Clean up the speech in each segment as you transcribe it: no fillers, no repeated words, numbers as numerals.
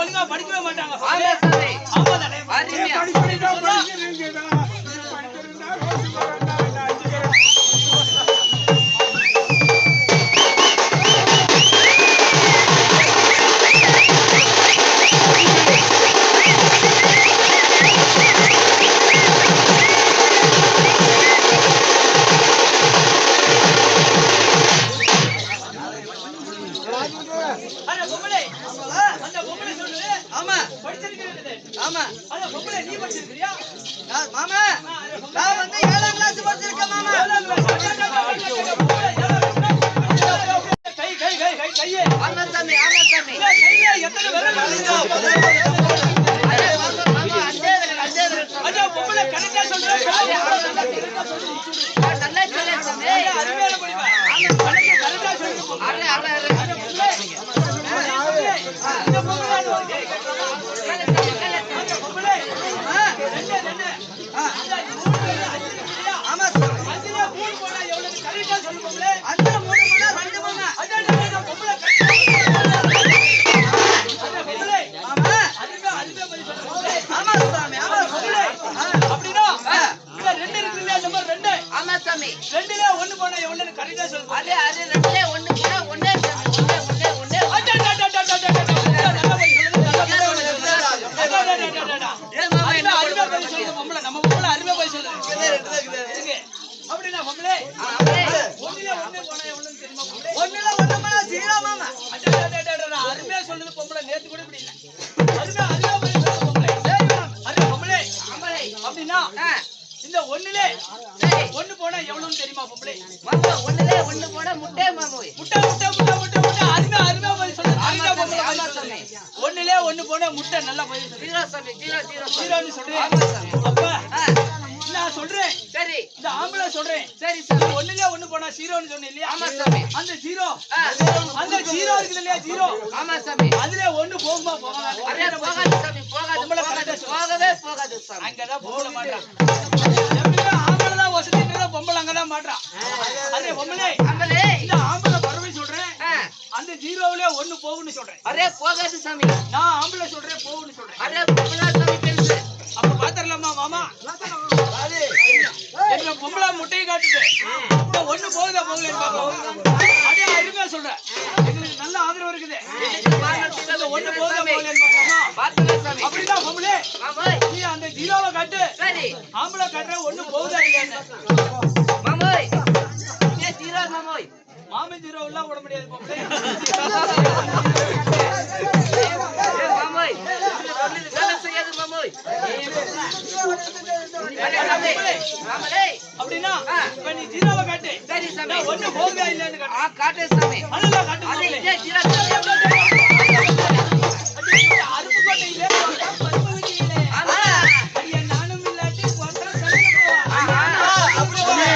ஒழுங்கா படிக்கவே மாட்டாங்க. இந்த ஒண்ணுலே ஒண்ணு போனா எவ்வளவுன்னு தெரியுமா பொம்பளை? மாமா ஒண்ணுலே ஒண்ணு போனா முட்டை மாமோய். முட்டை முட்டை முட்டை முட்டை முட்டை அருமை அருமை போய் சொல்லுங்க. ஆமா பொம்பளை ஆமா சாமி. ஒண்ணுலே ஒண்ணு போனா முட்டை நல்லா போய் ஜீரோ சாமி ஜீரோ ஜீரோ ஜீரோன்னு சொல்றேன். ஆமா சாமி. அப்ப நான் சொல்றேன். சரி. இந்த ஆம்பளை சொல்றேன். சரி சாமி. ஒண்ணுலே ஒண்ணு போனா ஜீரோன்னு சொன்னே இல்லையா? ஆமா சாமி. அந்த ஜீரோ அந்த ஜீரோ இருக்குது இல்லையா ஜீரோ? ஆமா சாமி. அதுல ஒண்ணு போகுமா போகாதா? அரே போகாது சாமி போகாது. பொம்பளை கரெக்ட்டா போகவே போகாது சாமி. அங்கதான் போக மாட்டான். எப்படின்னா ஆம்பளை தான் வசதின்றத பொம்பளை அங்கதான் மாட்டான். அதே பொம்பளை அம்பளே இந்த ஆம்பளை பறவை சொல்றேன். அந்த ஜீரோவிலே ஒண்ணு போகுன்னு சொல்றேன். அரே போகாது சாமி. நான் ஆம்பளை சொல்றேன் போகுன்னு சொல்றேன். அரே பொம்பளை சாமி பெருசு. அப்ப பாத்தறலாமா மாமா? என்ன பொம்பளை முட்டையை காட்டுது. இந்த ஒண்ணு போகுதா போகலன்னு பாக்கலாம். அதே அருமையா சொல்றேன். எங்களுக்கு நல்ல ஆதரவு இருக்குது. இந்த ஒண்ணு போகுதா போகலன்னு பாக்கலாமா? பாத்துங்க சாமி. அப்படிதான் பொம்பளை மாமோய் நீ அந்த ஜீரோவை காட்டு. சரி. ஆம்பளை காட்டுற ஒண்ணு போகுதா இல்லையான்னு. மாமோய் ஏ ஜீரோ மாமோய். மாமி ஜீரோ எல்லாம் போட முடியாது பொம்பளை. ஏ மாமோய் இது வேலை செய்யாது மாமோய். மாமலே அப்படினா இப்ப நீ ஜீரோவை காட்டு. சரி சாமி. ஒண்ணு போகுதா இல்லையான்னு காட்டு. காட்டு சாமி. அதுல காட்டு. அது பொம்பளை இதே ஜீரோ அருப்பு கோட்டையிலே ஆமா. ஐயா நானும் இல்லாட்டி போட்டா சொல்லுங்க. அப்படியே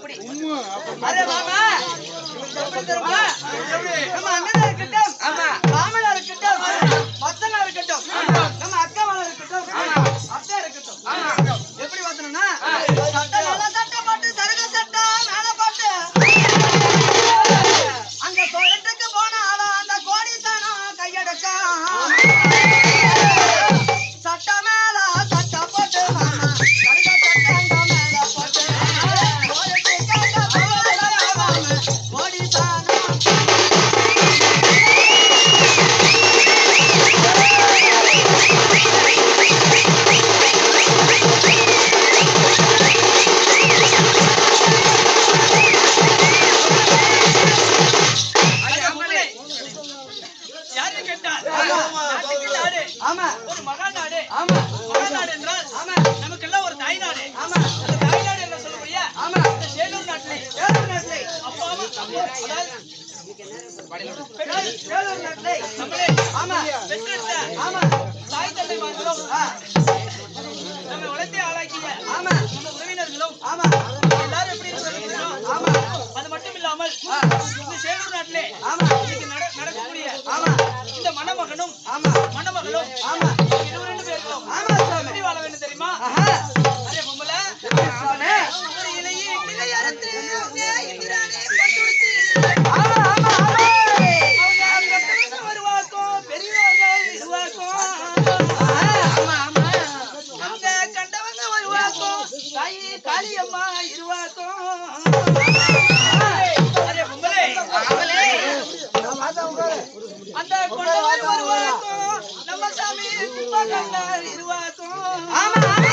அப்படி அரே மாமா எப்படி தெரியுமா? நம்ம அண்ணனா இருக்கட்டும், ஆமா. மாமனா இருக்கட்டும், மச்சனா இருக்கட்டும், நம்ம அக்காவா இருக்கட்டும், அத்தை இருக்கட்டும். எப்படி பார்த்தோம்னா சட்டை மேல சட்டை போட்டு சரக சட்டை மேல போட்டு அங்க கோயிலுக்கு போன ஆளா அந்த கோடீசனம் கையெடுக்கா சட்டை மேல சட்டை போட்டு மாமா சரக சட்டை அங்க மேல போட்டு கோயிலுக்கு போன மாமா கோடீசனம் யாரு கேட்டார்? நாட்டுக்கு நாடு. ஆமா ஒரு மகாநாடு. ஆமா மகாநாடு என்றால் ஆமா நமக்கெல்லாம் ஒரு தாய்நாடு. ஆமா அந்த தாய்நாடு என்ன சொல்லக்கூடிய ஆமா இந்த சேலூர் நாட்டிலே வேலூர் நாட்டிலே அப்பாவும் அதாவது வேலூர் நாட்டிலே நம்மளே ஆமா பெற்றெடுத்த ஆமா தாய் தந்தைமார்களும் நம்மை வளர்த்தே ஆளாக்கிய ஆமா நம்ம உறவினர்களும் ஆமா எல்லாரும் எப்படி இருக்கிறோம்? ஆமா அது மட்டும் இல்லாமல் இந்த சேலூர் நாட்டிலே ஆமா இன்னைக்கு நடக்கக்கூடிய ஆமா இந்த மணமகனும் ஆமா மணமகளும் ஆமா இருவரும் பேருக்கும் ஆமா சாமி எப்படி வாழ வேண்டும் தெரியுமா? ஆஹா அரே பொம்பளை சாமி ஒரு இலையே இளையரத்து இந்திராணி ஆமா ஆமா ஆமா அவங்க பெருசு வருவாக்கும் பெரியவர்கள் இருவாக்கும் ஆமா ஆமா அந்த கண்டவங்க வருவாக்கும் தாயி காளியம்மா இருவாக்கும் அரே பொம்பளை அந்த கொண்டவர் வருவாக்கும் நம்ம சாமி கும்பகர்ணர் இருவாக்கும் ஆமா ஆமா